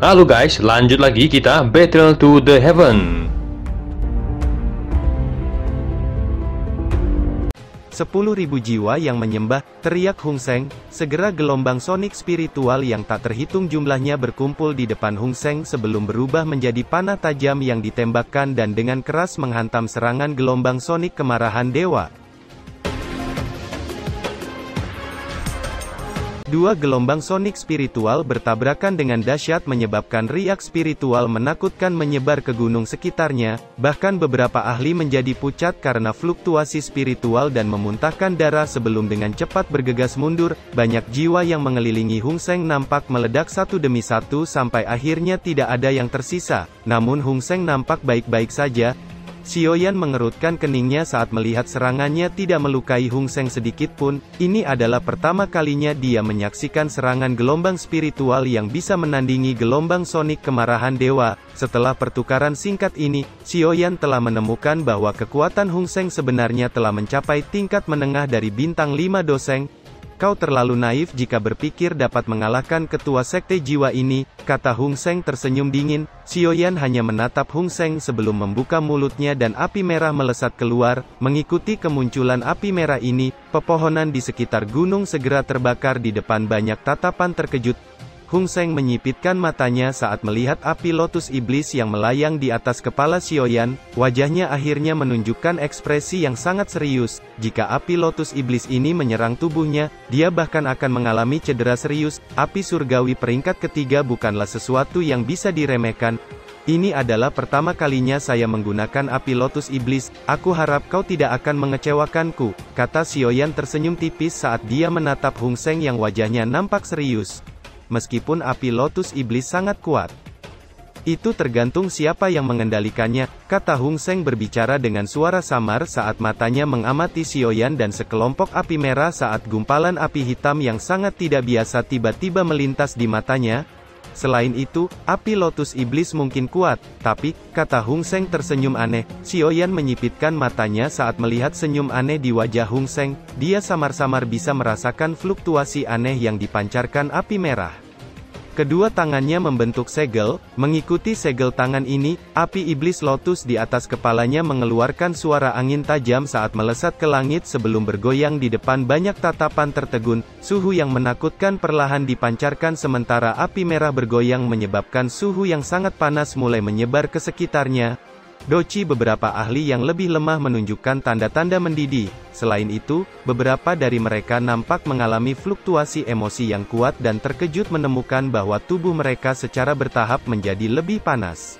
Halo guys, lanjut lagi kita Battle to the Heaven. 10.000 jiwa yang menyembah, teriak Hung Seng. Segera gelombang sonik spiritual yang tak terhitung jumlahnya berkumpul di depan Hung Seng sebelum berubah menjadi panah tajam yang ditembakkan dan dengan keras menghantam serangan gelombang sonik kemarahan dewa. Dua gelombang sonik spiritual bertabrakan dengan dahsyat menyebabkan riak spiritual menakutkan menyebar ke gunung sekitarnya, bahkan beberapa ahli menjadi pucat karena fluktuasi spiritual dan memuntahkan darah sebelum dengan cepat bergegas mundur. Banyak jiwa yang mengelilingi Hung Seng nampak meledak satu demi satu sampai akhirnya tidak ada yang tersisa, namun Hung Seng nampak baik-baik saja. Xiaoyan mengerutkan keningnya saat melihat serangannya tidak melukai Hung Seng sedikit pun. Ini adalah pertama kalinya dia menyaksikan serangan gelombang spiritual yang bisa menandingi gelombang sonik kemarahan dewa. Setelah pertukaran singkat ini, Xiaoyan telah menemukan bahwa kekuatan Hung Seng sebenarnya telah mencapai tingkat menengah dari bintang 5 doseng. Kau terlalu naif jika berpikir dapat mengalahkan ketua sekte jiwa ini, kata Hung Seng tersenyum dingin. Xiaoyan hanya menatap Hung Seng sebelum membuka mulutnya dan api merah melesat keluar. Mengikuti kemunculan api merah ini, pepohonan di sekitar gunung segera terbakar di depan banyak tatapan terkejut. Hung Seng menyipitkan matanya saat melihat api lotus iblis yang melayang di atas kepala Xiaoyan. Wajahnya akhirnya menunjukkan ekspresi yang sangat serius. Jika api lotus iblis ini menyerang tubuhnya, dia bahkan akan mengalami cedera serius. Api surgawi peringkat ketiga bukanlah sesuatu yang bisa diremehkan. Ini adalah pertama kalinya saya menggunakan api lotus iblis. Aku harap kau tidak akan mengecewakanku, kata Xiaoyan tersenyum tipis saat dia menatap Hung Seng yang wajahnya nampak serius. Meskipun api lotus iblis sangat kuat, itu tergantung siapa yang mengendalikannya, kata Hung Seng berbicara dengan suara samar saat matanya mengamati Xiaoyan dan sekelompok api merah saat gumpalan api hitam yang sangat tidak biasa tiba-tiba melintas di matanya. Selain itu, api lotus iblis mungkin kuat, tapi, kata Hung Seng tersenyum aneh. Xiaoyan menyipitkan matanya saat melihat senyum aneh di wajah Hung Seng. Dia samar-samar bisa merasakan fluktuasi aneh yang dipancarkan api merah. Kedua tangannya membentuk segel. Mengikuti segel tangan ini, api iblis lotus di atas kepalanya mengeluarkan suara angin tajam saat melesat ke langit sebelum bergoyang di depan banyak tatapan tertegun. Suhu yang menakutkan perlahan dipancarkan sementara api merah bergoyang menyebabkan suhu yang sangat panas mulai menyebar ke sekitarnya. Doci beberapa ahli yang lebih lemah menunjukkan tanda-tanda mendidih. Selain itu, beberapa dari mereka nampak mengalami fluktuasi emosi yang kuat dan terkejut menemukan bahwa tubuh mereka secara bertahap menjadi lebih panas.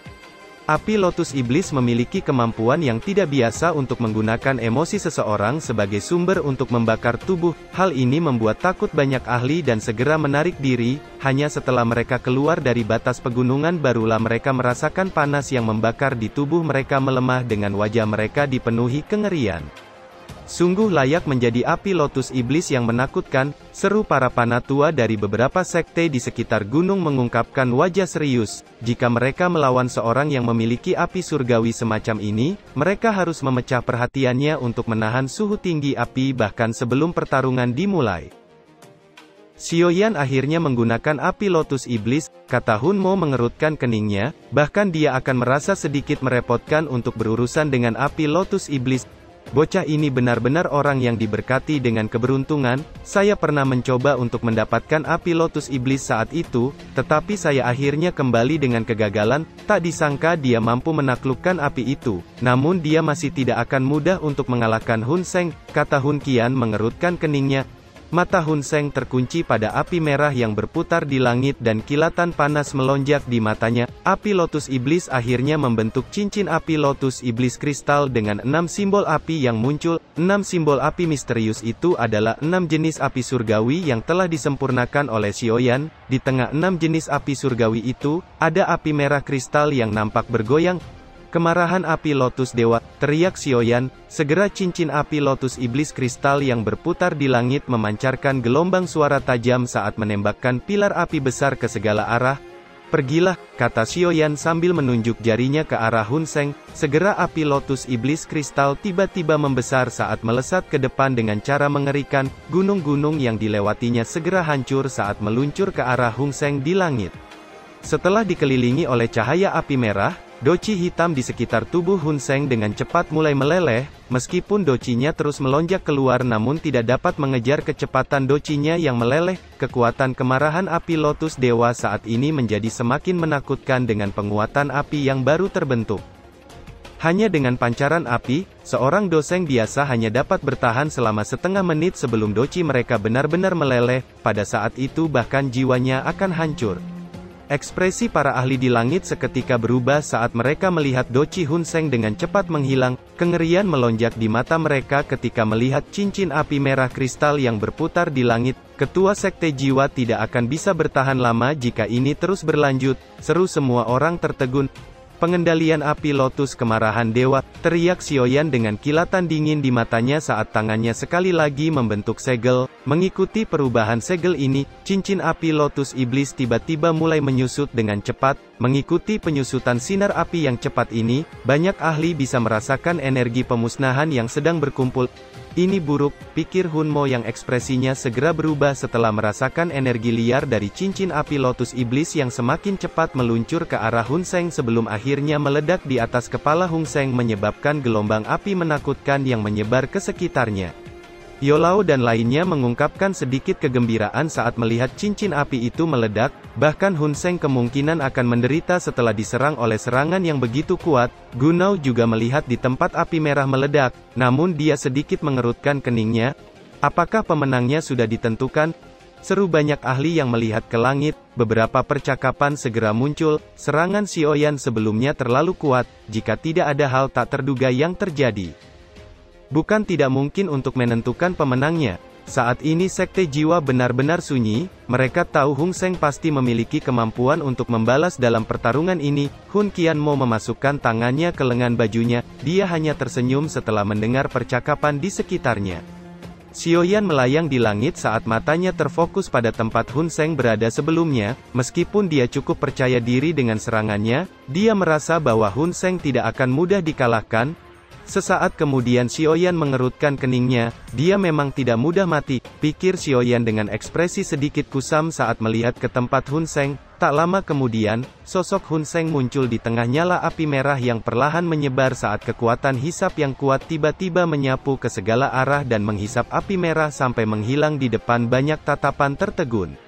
Api lotus iblis memiliki kemampuan yang tidak biasa untuk menggunakan emosi seseorang sebagai sumber untuk membakar tubuh. Hal ini membuat takut banyak ahli dan segera menarik diri. Hanya setelah mereka keluar dari batas pegunungan barulah mereka merasakan panas yang membakar di tubuh mereka melemah dengan wajah mereka dipenuhi kengerian. Sungguh layak menjadi api lotus iblis yang menakutkan, seru para panatua dari beberapa sekte di sekitar gunung mengungkapkan wajah serius. Jika mereka melawan seorang yang memiliki api surgawi semacam ini, mereka harus memecah perhatiannya untuk menahan suhu tinggi api bahkan sebelum pertarungan dimulai. Xiaoyan akhirnya menggunakan api lotus iblis, kata Hun Mo mengerutkan keningnya, bahkan dia akan merasa sedikit merepotkan untuk berurusan dengan api lotus iblis. Bocah ini benar-benar orang yang diberkati dengan keberuntungan. Saya pernah mencoba untuk mendapatkan api lotus iblis saat itu, tetapi saya akhirnya kembali dengan kegagalan. Tak disangka dia mampu menaklukkan api itu. Namun dia masih tidak akan mudah untuk mengalahkan Hun Seng, kata Hun Qian mengerutkan keningnya. Mata Hun Seng terkunci pada api merah yang berputar di langit dan kilatan panas melonjak di matanya. Api lotus iblis akhirnya membentuk cincin api lotus iblis kristal dengan 6 simbol api yang muncul. 6 simbol api misterius itu adalah 6 jenis api surgawi yang telah disempurnakan oleh Xiaoyan. Di tengah 6 jenis api surgawi itu, ada api merah kristal yang nampak bergoyang. Kemarahan api lotus dewa, teriak Xiaoyan. Segera cincin api lotus iblis kristal yang berputar di langit memancarkan gelombang suara tajam saat menembakkan pilar api besar ke segala arah. Pergilah, kata Xiaoyan sambil menunjuk jarinya ke arah Hun Seng. Segera api lotus iblis kristal tiba-tiba membesar saat melesat ke depan dengan cara mengerikan. Gunung-gunung yang dilewatinya segera hancur saat meluncur ke arah Hun Seng di langit. Setelah dikelilingi oleh cahaya api merah, doci hitam di sekitar tubuh Hun Seng dengan cepat mulai meleleh. Meskipun docinya terus melonjak keluar namun tidak dapat mengejar kecepatan docinya yang meleleh. Kekuatan kemarahan api Lotus Dewa saat ini menjadi semakin menakutkan dengan penguatan api yang baru terbentuk. Hanya dengan pancaran api, seorang doseng biasa hanya dapat bertahan selama setengah menit sebelum doci mereka benar-benar meleleh. Pada saat itu bahkan jiwanya akan hancur. Ekspresi para ahli di langit seketika berubah saat mereka melihat doci Hun Seng dengan cepat menghilang. Kengerian melonjak di mata mereka ketika melihat cincin api merah kristal yang berputar di langit. Ketua Sekte Jiwa tidak akan bisa bertahan lama jika ini terus berlanjut, seru semua orang tertegun. Pengendalian api lotus kemarahan dewa, teriak Xiaoyan dengan kilatan dingin di matanya saat tangannya sekali lagi membentuk segel. Mengikuti perubahan segel ini, cincin api lotus iblis tiba-tiba mulai menyusut dengan cepat. Mengikuti penyusutan sinar api yang cepat ini, banyak ahli bisa merasakan energi pemusnahan yang sedang berkumpul. Ini buruk, pikir Hun Mo yang ekspresinya segera berubah setelah merasakan energi liar dari cincin api lotus iblis yang semakin cepat meluncur ke arah Hun Seng sebelum akhirnya meledak di atas kepala Hun Seng menyebabkan gelombang api menakutkan yang menyebar ke sekitarnya. Yolao dan lainnya mengungkapkan sedikit kegembiraan saat melihat cincin api itu meledak, bahkan Hun Seng kemungkinan akan menderita setelah diserang oleh serangan yang begitu kuat. Gunao juga melihat di tempat api merah meledak, namun dia sedikit mengerutkan keningnya. Apakah pemenangnya sudah ditentukan? Seru banyak ahli yang melihat ke langit. Beberapa percakapan segera muncul. Serangan Xiaoyan sebelumnya terlalu kuat, jika tidak ada hal tak terduga yang terjadi. Bukan tidak mungkin untuk menentukan pemenangnya. Saat ini Sekte Jiwa benar-benar sunyi, mereka tahu Hun Seng pasti memiliki kemampuan untuk membalas dalam pertarungan ini. Hun Qianmo memasukkan tangannya ke lengan bajunya, dia hanya tersenyum setelah mendengar percakapan di sekitarnya. Xiaoyan melayang di langit saat matanya terfokus pada tempat Hun Seng berada sebelumnya. Meskipun dia cukup percaya diri dengan serangannya, dia merasa bahwa Hun Seng tidak akan mudah dikalahkan. Sesaat kemudian Xiaoyan mengerutkan keningnya, dia memang tidak mudah mati, pikir Xiaoyan dengan ekspresi sedikit kusam saat melihat ke tempat Hun Seng. Tak lama kemudian, sosok Hun Seng muncul di tengah nyala api merah yang perlahan menyebar saat kekuatan hisap yang kuat tiba-tiba menyapu ke segala arah dan menghisap api merah sampai menghilang di depan banyak tatapan tertegun.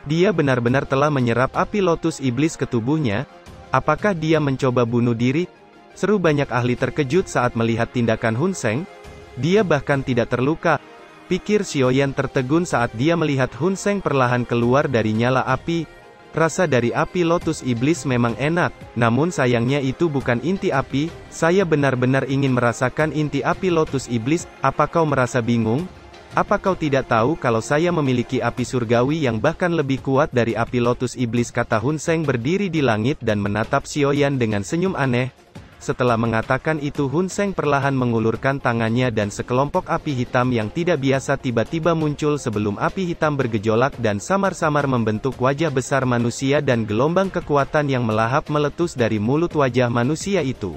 Dia benar-benar telah menyerap api lotus iblis ke tubuhnya. Apakah dia mencoba bunuh diri? Seru banyak ahli terkejut saat melihat tindakan Hun Seng. Dia bahkan tidak terluka, pikir Xiaoyan tertegun saat dia melihat Hun Seng perlahan keluar dari nyala api. Rasa dari api lotus iblis memang enak, namun sayangnya itu bukan inti api. Saya benar-benar ingin merasakan inti api lotus iblis. Apa kau merasa bingung? Apa kau tidak tahu kalau saya memiliki api surgawi yang bahkan lebih kuat dari api lotus iblis, kata Hun Seng berdiri di langit dan menatap Xiaoyan dengan senyum aneh. Setelah mengatakan itu Hun Seng perlahan mengulurkan tangannya dan sekelompok api hitam yang tidak biasa tiba-tiba muncul sebelum api hitam bergejolak dan samar-samar membentuk wajah besar manusia dan gelombang kekuatan yang melahap meletus dari mulut wajah manusia itu.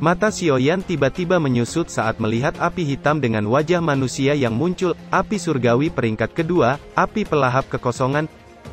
Mata Xiaoyan tiba-tiba menyusut saat melihat api hitam dengan wajah manusia yang muncul, api surgawi peringkat kedua, api pelahap kekosongan.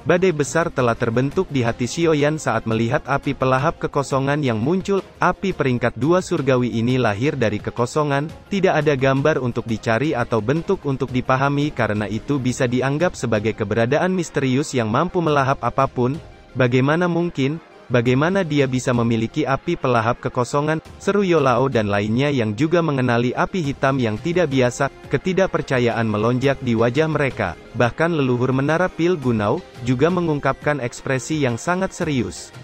Badai besar telah terbentuk di hati Xiaoyan saat melihat api pelahap kekosongan yang muncul. Api peringkat 2 surgawi ini lahir dari kekosongan, tidak ada gambar untuk dicari atau bentuk untuk dipahami karena itu bisa dianggap sebagai keberadaan misterius yang mampu melahap apapun. Bagaimana mungkin? Bagaimana dia bisa memiliki api pelahap kekosongan? Seru Yolao dan lainnya yang juga mengenali api hitam yang tidak biasa. Ketidakpercayaan melonjak di wajah mereka. Bahkan leluhur menara pil Gunao juga mengungkapkan ekspresi yang sangat serius.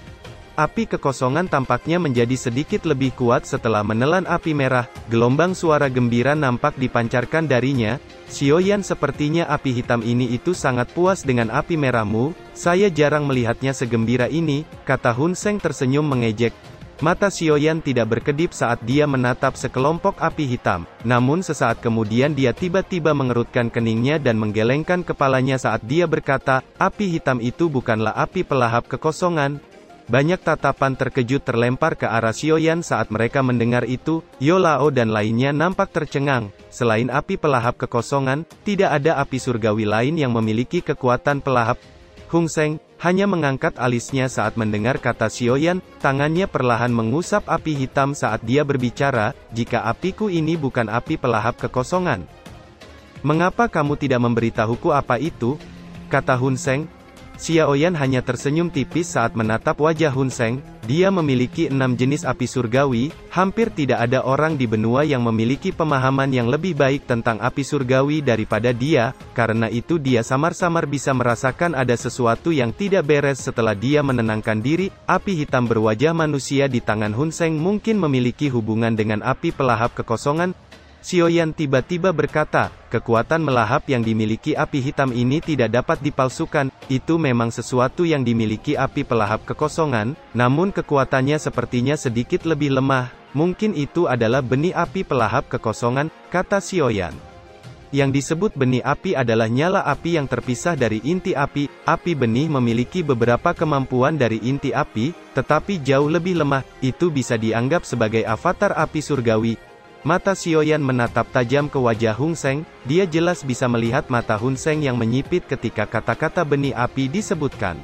Api kekosongan tampaknya menjadi sedikit lebih kuat setelah menelan api merah. Gelombang suara gembira nampak dipancarkan darinya. Xiaoyan, sepertinya api hitam ini itu sangat puas dengan api merahmu. Saya jarang melihatnya segembira ini, kata Hun Seng tersenyum mengejek. Mata Xiaoyan tidak berkedip saat dia menatap sekelompok api hitam. Namun sesaat kemudian dia tiba-tiba mengerutkan keningnya dan menggelengkan kepalanya saat dia berkata, api hitam itu bukanlah api pelahap kekosongan. Banyak tatapan terkejut terlempar ke arah Xiaoyan saat mereka mendengar itu. Yolao dan lainnya nampak tercengang. Selain api pelahap kekosongan, tidak ada api surgawi lain yang memiliki kekuatan pelahap. Hun Seng, hanya mengangkat alisnya saat mendengar kata Xiaoyan, tangannya perlahan mengusap api hitam saat dia berbicara, jika apiku ini bukan api pelahap kekosongan. Mengapa kamu tidak memberitahuku apa itu? Kata Hun Seng. Xiaoyan hanya tersenyum tipis saat menatap wajah Hun Seng. Dia memiliki 6 jenis api surgawi, hampir tidak ada orang di benua yang memiliki pemahaman yang lebih baik tentang api surgawi daripada dia, karena itu dia samar-samar bisa merasakan ada sesuatu yang tidak beres setelah dia menenangkan diri. Api hitam berwajah manusia di tangan Hun Seng mungkin memiliki hubungan dengan api pelahap kekosongan. Xiaoyan tiba-tiba berkata, kekuatan melahap yang dimiliki api hitam ini tidak dapat dipalsukan, itu memang sesuatu yang dimiliki api pelahap kekosongan, namun kekuatannya sepertinya sedikit lebih lemah, mungkin itu adalah benih api pelahap kekosongan, kata Xiaoyan. Yang disebut benih api adalah nyala api yang terpisah dari inti api. Api benih memiliki beberapa kemampuan dari inti api, tetapi jauh lebih lemah, itu bisa dianggap sebagai avatar api surgawi. Mata Xiaoyan menatap tajam ke wajah Hun Seng, dia jelas bisa melihat mata Hun Seng yang menyipit ketika kata-kata benih api disebutkan.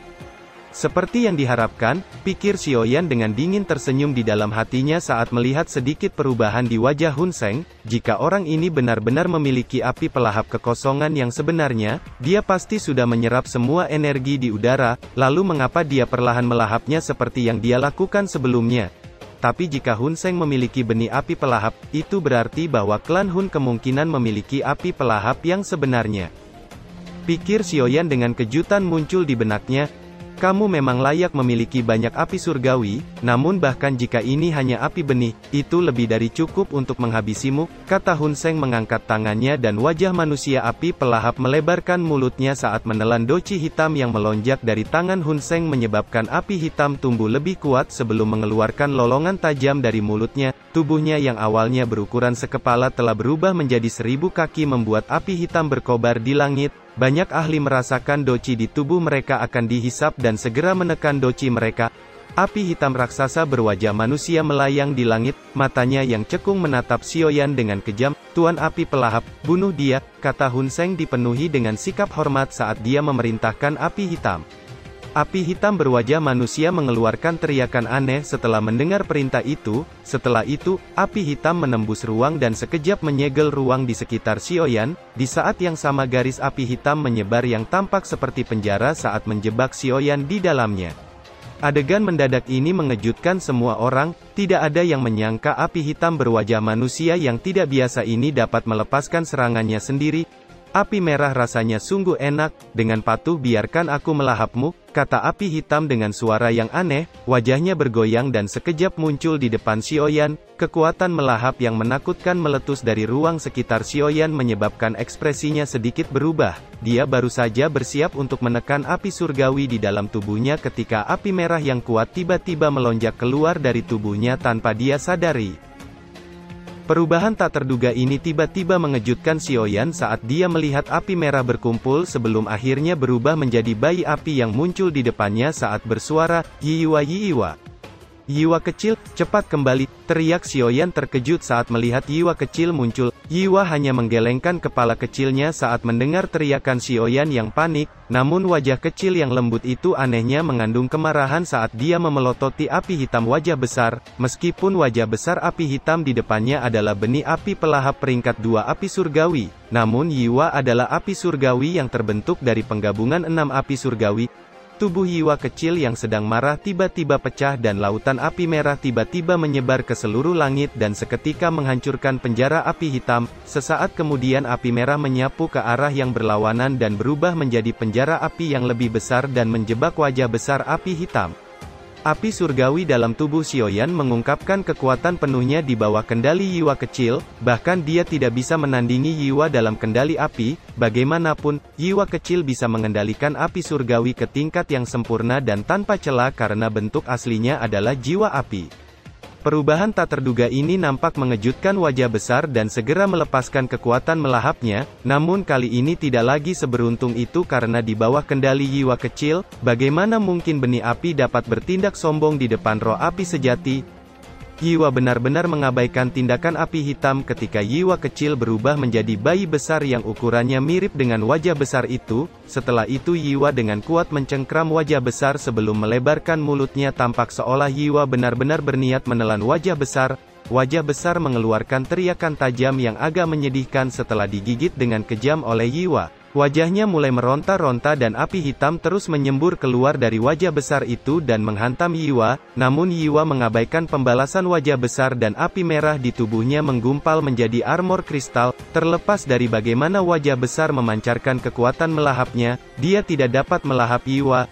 Seperti yang diharapkan, pikir Xiaoyan dengan dingin tersenyum di dalam hatinya saat melihat sedikit perubahan di wajah Hun Seng. Jika orang ini benar-benar memiliki api pelahap kekosongan yang sebenarnya, dia pasti sudah menyerap semua energi di udara, lalu mengapa dia perlahan melahapnya seperti yang dia lakukan sebelumnya? Tapi jika Hun Seng memiliki benih api pelahap, itu berarti bahwa klan Hun kemungkinan memiliki api pelahap yang sebenarnya. Pikir Xiaoyan dengan kejutan muncul di benaknya. Kamu memang layak memiliki banyak api surgawi, namun bahkan jika ini hanya api benih, itu lebih dari cukup untuk menghabisimu, kata Hun Seng mengangkat tangannya dan wajah manusia api pelahap melebarkan mulutnya saat menelan doci hitam yang melonjak dari tangan Hun Seng menyebabkan api hitam tumbuh lebih kuat sebelum mengeluarkan lolongan tajam dari mulutnya. Tubuhnya yang awalnya berukuran sekepala telah berubah menjadi 1000 kaki membuat api hitam berkobar di langit. Banyak ahli merasakan doci di tubuh mereka akan dihisap dan segera menekan doci mereka. Api hitam raksasa berwajah manusia melayang di langit, matanya yang cekung menatap Xiaoyan dengan kejam. Tuan api pelahap, bunuh dia, kata Hun Seng dipenuhi dengan sikap hormat saat dia memerintahkan api hitam. Api hitam berwajah manusia mengeluarkan teriakan aneh setelah mendengar perintah itu. Setelah itu, api hitam menembus ruang dan sekejap menyegel ruang di sekitar Xiaoyan. Di saat yang sama garis api hitam menyebar yang tampak seperti penjara saat menjebak Xiaoyan di dalamnya. Adegan mendadak ini mengejutkan semua orang, tidak ada yang menyangka api hitam berwajah manusia yang tidak biasa ini dapat melepaskan serangannya sendiri. Api merah rasanya sungguh enak, dengan patuh biarkan aku melahapmu, kata api hitam dengan suara yang aneh, wajahnya bergoyang dan sekejap muncul di depan Xiaoyan. Kekuatan melahap yang menakutkan meletus dari ruang sekitar Xiaoyan menyebabkan ekspresinya sedikit berubah. Dia baru saja bersiap untuk menekan api surgawi di dalam tubuhnya ketika api merah yang kuat tiba-tiba melonjak keluar dari tubuhnya tanpa dia sadari. Perubahan tak terduga ini tiba-tiba mengejutkan Xiaoyan saat dia melihat api merah berkumpul sebelum akhirnya berubah menjadi bayi api yang muncul di depannya saat bersuara, Yiwa Yiwa. Yiwa kecil, cepat kembali, teriak Xiaoyan terkejut saat melihat Yiwa kecil muncul. Yiwa hanya menggelengkan kepala kecilnya saat mendengar teriakan Xiaoyan yang panik, namun wajah kecil yang lembut itu anehnya mengandung kemarahan saat dia memelototi api hitam wajah besar. Meskipun wajah besar api hitam di depannya adalah benih api pelahap peringkat 2 api surgawi, namun Yiwa adalah api surgawi yang terbentuk dari penggabungan 6 api surgawi. Tubuh Yiwa kecil yang sedang marah tiba-tiba pecah dan lautan api merah tiba-tiba menyebar ke seluruh langit dan seketika menghancurkan penjara api hitam. Sesaat kemudian api merah menyapu ke arah yang berlawanan dan berubah menjadi penjara api yang lebih besar dan menjebak wajah besar api hitam. Api surgawi dalam tubuh Xiaoyan mengungkapkan kekuatan penuhnya di bawah kendali Yiwa kecil, bahkan dia tidak bisa menandingi Yiwa dalam kendali api. Bagaimanapun, Yiwa kecil bisa mengendalikan api surgawi ke tingkat yang sempurna dan tanpa celah karena bentuk aslinya adalah jiwa api. Perubahan tak terduga ini nampak mengejutkan wajah besar dan segera melepaskan kekuatan melahapnya, namun kali ini tidak lagi seberuntung itu karena di bawah kendali Yiwa kecil. Bagaimana mungkin benih api dapat bertindak sombong di depan roh api sejati? Yiwa benar-benar mengabaikan tindakan api hitam ketika Yiwa kecil berubah menjadi bayi besar yang ukurannya mirip dengan wajah besar itu. Setelah itu Yiwa dengan kuat mencengkram wajah besar sebelum melebarkan mulutnya, tampak seolah Yiwa benar-benar berniat menelan wajah besar. Wajah besar mengeluarkan teriakan tajam yang agak menyedihkan setelah digigit dengan kejam oleh Yiwa. Wajahnya mulai meronta-ronta dan api hitam terus menyembur keluar dari wajah besar itu dan menghantam Yiwa, namun Yiwa mengabaikan pembalasan wajah besar dan api merah di tubuhnya menggumpal menjadi armor kristal. Terlepas dari bagaimana wajah besar memancarkan kekuatan melahapnya, dia tidak dapat melahap Yiwa.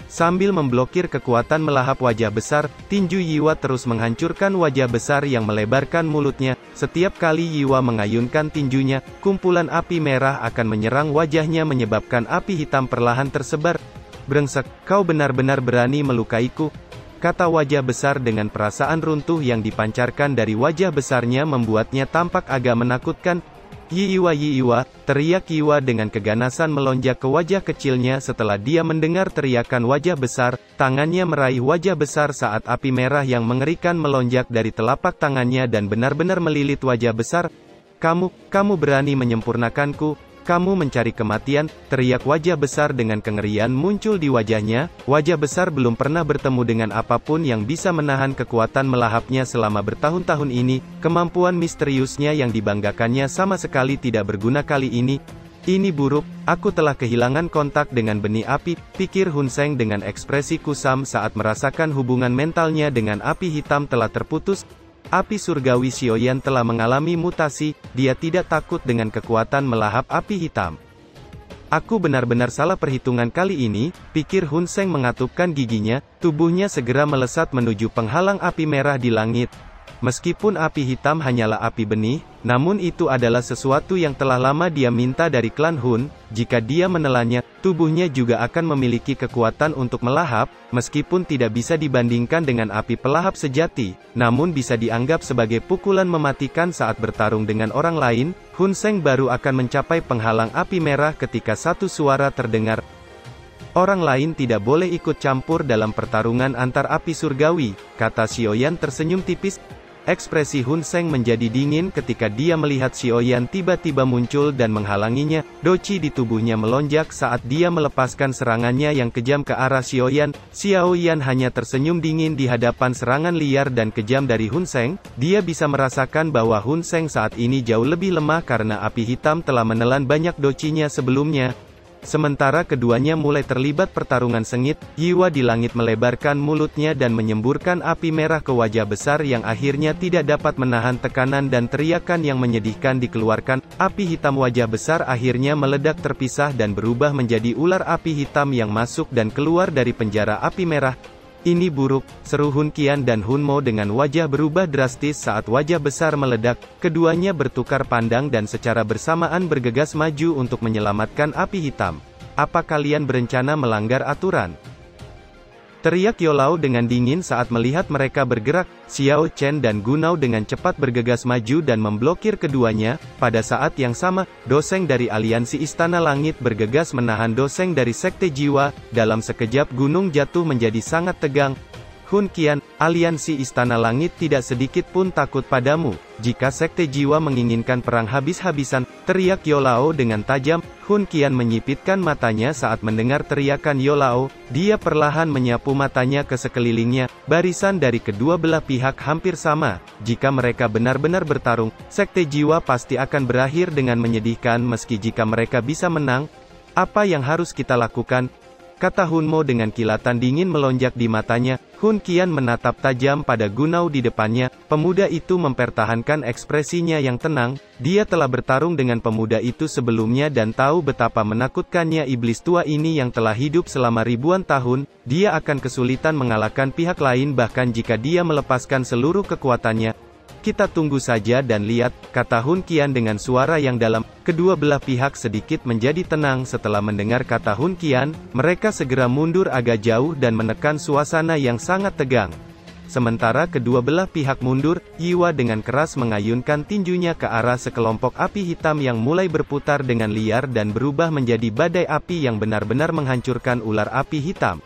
Sambil memblokir kekuatan melahap wajah besar, tinju Yiwa terus menghancurkan wajah besar yang melebarkan mulutnya. Setiap kali Yiwa mengayunkan tinjunya, kumpulan api merah akan menyerang wajahnya menyebabkan api hitam perlahan tersebar. "Brengsek, kau benar-benar berani melukaiku," kata wajah besar dengan perasaan runtuh yang dipancarkan dari wajah besarnya membuatnya tampak agak menakutkan. Yiwa, teriak Yiwa dengan keganasan melonjak ke wajah kecilnya setelah dia mendengar teriakan wajah besar. Tangannya meraih wajah besar saat api merah yang mengerikan melonjak dari telapak tangannya dan benar-benar melilit wajah besar. Kamu berani menyempurnakanku? Kamu mencari kematian?" teriak wajah besar dengan kengerian muncul di wajahnya. Wajah besar belum pernah bertemu dengan apapun yang bisa menahan kekuatan melahapnya selama bertahun-tahun ini. Kemampuan misteriusnya yang dibanggakannya sama sekali tidak berguna kali ini. "Ini buruk, aku telah kehilangan kontak dengan benih api," pikir Hun Seng dengan ekspresi kusam saat merasakan hubungan mentalnya dengan api hitam telah terputus. Api surgawi Xiaoyan telah mengalami mutasi, dia tidak takut dengan kekuatan melahap api hitam. "Aku benar-benar salah perhitungan kali ini," pikir Hun Seng mengatupkan giginya, tubuhnya segera melesat menuju penghalang api merah di langit. Meskipun api hitam hanyalah api benih, namun itu adalah sesuatu yang telah lama dia minta dari klan Hun. Jika dia menelannya, tubuhnya juga akan memiliki kekuatan untuk melahap, meskipun tidak bisa dibandingkan dengan api pelahap sejati, namun bisa dianggap sebagai pukulan mematikan saat bertarung dengan orang lain. Hun Seng baru akan mencapai penghalang api merah ketika satu suara terdengar. "Orang lain tidak boleh ikut campur dalam pertarungan antar api surgawi," kata Xiaoyan tersenyum tipis. Ekspresi Hun Seng menjadi dingin ketika dia melihat Xiaoyan tiba-tiba muncul dan menghalanginya. Doci di tubuhnya melonjak saat dia melepaskan serangannya yang kejam ke arah Xiaoyan. Xiaoyan hanya tersenyum dingin di hadapan serangan liar dan kejam dari Hun Seng. Dia bisa merasakan bahwa Hun Seng saat ini jauh lebih lemah karena api hitam telah menelan banyak docinya sebelumnya. Sementara keduanya mulai terlibat pertarungan sengit, Yiwa di langit melebarkan mulutnya dan menyemburkan api merah ke wajah besar yang akhirnya tidak dapat menahan tekanan dan teriakan yang menyedihkan dikeluarkan. Api hitam wajah besar akhirnya meledak terpisah dan berubah menjadi ular api hitam yang masuk dan keluar dari penjara api merah. "Ini buruk," seru Hun Qian dan Hun Mo dengan wajah berubah drastis saat wajah besar meledak. Keduanya bertukar pandang dan secara bersamaan bergegas maju untuk menyelamatkan api hitam. "Apa kalian berencana melanggar aturan?" teriak Yolao dengan dingin saat melihat mereka bergerak. Xiao Chen dan Gunao dengan cepat bergegas maju dan memblokir keduanya. Pada saat yang sama, Doseng dari aliansi Istana Langit bergegas menahan Doseng dari Sekte Jiwa. Dalam sekejap gunung jatuh menjadi sangat tegang. "Hun Qian, aliansi Istana Langit tidak sedikit pun takut padamu. Jika Sekte Jiwa menginginkan perang habis-habisan," teriak Yolao dengan tajam. Hun Qian menyipitkan matanya saat mendengar teriakan Yolao. Dia perlahan menyapu matanya ke sekelilingnya. Barisan dari kedua belah pihak hampir sama. Jika mereka benar-benar bertarung, Sekte Jiwa pasti akan berakhir dengan menyedihkan meski jika mereka bisa menang. "Apa yang harus kita lakukan?" kata Hun Mo dengan kilatan dingin melonjak di matanya. Hun Qian menatap tajam pada Gunao di depannya. Pemuda itu mempertahankan ekspresinya yang tenang. Dia telah bertarung dengan pemuda itu sebelumnya dan tahu betapa menakutkannya iblis tua ini yang telah hidup selama ribuan tahun. Dia akan kesulitan mengalahkan pihak lain bahkan jika dia melepaskan seluruh kekuatannya. "Kita tunggu saja dan lihat," kata Hun Qian dengan suara yang dalam. Kedua belah pihak sedikit menjadi tenang setelah mendengar kata Hun Qian. Mereka segera mundur agak jauh dan menekan suasana yang sangat tegang. Sementara kedua belah pihak mundur, Yiwa dengan keras mengayunkan tinjunya ke arah sekelompok api hitam yang mulai berputar dengan liar dan berubah menjadi badai api yang benar-benar menghancurkan ular api hitam.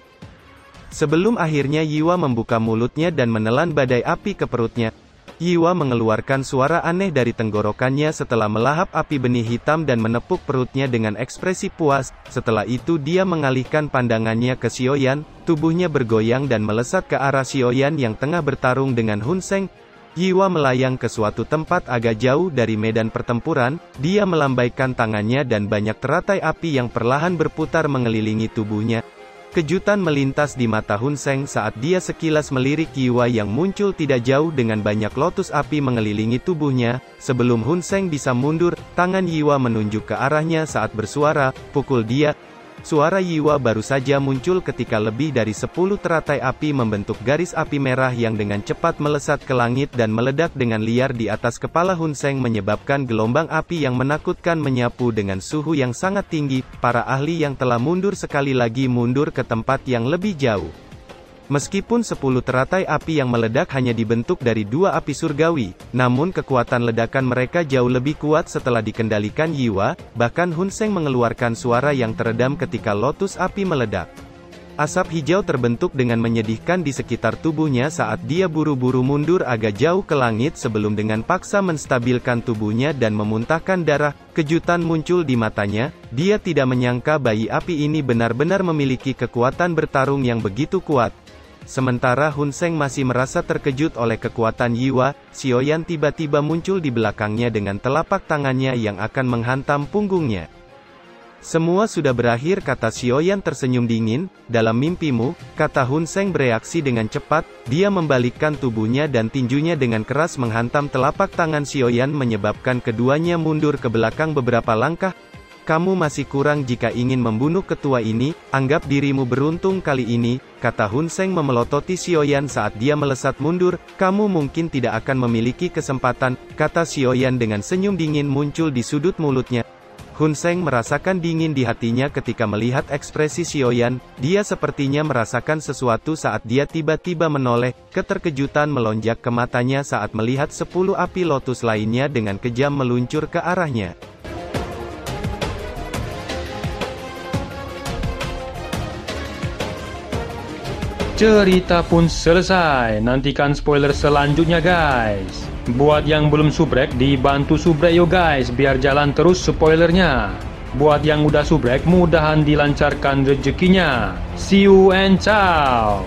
Sebelum akhirnya Yiwa membuka mulutnya dan menelan badai api ke perutnya, Yiwa mengeluarkan suara aneh dari tenggorokannya setelah melahap api benih hitam dan menepuk perutnya dengan ekspresi puas. Setelah itu dia mengalihkan pandangannya ke Xiaoyan, tubuhnya bergoyang dan melesat ke arah Xiaoyan yang tengah bertarung dengan Hun Seng. Yiwa melayang ke suatu tempat agak jauh dari medan pertempuran, dia melambaikan tangannya dan banyak teratai api yang perlahan berputar mengelilingi tubuhnya. Kejutan melintas di mata Hun Seng saat dia sekilas melirik Yiwa yang muncul tidak jauh dengan banyak lotus api mengelilingi tubuhnya. Sebelum Hun Seng bisa mundur, tangan Yiwa menunjuk ke arahnya saat bersuara, "Pukul dia." Suara Yiwa baru saja muncul ketika lebih dari 10 teratai api membentuk garis api merah yang dengan cepat melesat ke langit dan meledak dengan liar di atas kepala Hun Seng menyebabkan gelombang api yang menakutkan menyapu dengan suhu yang sangat tinggi. Para ahli yang telah mundur sekali lagi mundur ke tempat yang lebih jauh. Meskipun 10 teratai api yang meledak hanya dibentuk dari 2 api surgawi, namun kekuatan ledakan mereka jauh lebih kuat setelah dikendalikan Yiwa, bahkan Hun Seng mengeluarkan suara yang teredam ketika lotus api meledak. Asap hijau terbentuk dengan menyedihkan di sekitar tubuhnya saat dia buru-buru mundur agak jauh ke langit sebelum dengan paksa menstabilkan tubuhnya dan memuntahkan darah. Kejutan muncul di matanya, dia tidak menyangka bayi api ini benar-benar memiliki kekuatan bertarung yang begitu kuat. Sementara Hun Seng masih merasa terkejut oleh kekuatan Yiwa, Xiaoyan tiba-tiba muncul di belakangnya dengan telapak tangannya yang akan menghantam punggungnya. "Semua sudah berakhir," kata Xiaoyan tersenyum dingin. "Dalam mimpimu," kata Hun Seng bereaksi dengan cepat, dia membalikkan tubuhnya dan tinjunya dengan keras menghantam telapak tangan Xiaoyan menyebabkan keduanya mundur ke belakang beberapa langkah. "Kamu masih kurang jika ingin membunuh ketua ini, anggap dirimu beruntung kali ini," kata Hun Seng memelototi Xiaoyan saat dia melesat mundur. "Kamu mungkin tidak akan memiliki kesempatan," kata Xiaoyan dengan senyum dingin muncul di sudut mulutnya. Hun Seng merasakan dingin di hatinya ketika melihat ekspresi Xiaoyan, dia sepertinya merasakan sesuatu saat dia tiba-tiba menoleh, keterkejutan melonjak ke matanya saat melihat 10 api lotus lainnya dengan kejam meluncur ke arahnya. Cerita pun selesai, nantikan spoiler selanjutnya guys. Buat yang belum subrek, dibantu subrek yo guys, biar jalan terus spoilernya. Buat yang udah subrek, mudahan dilancarkan rezekinya. See you and ciao.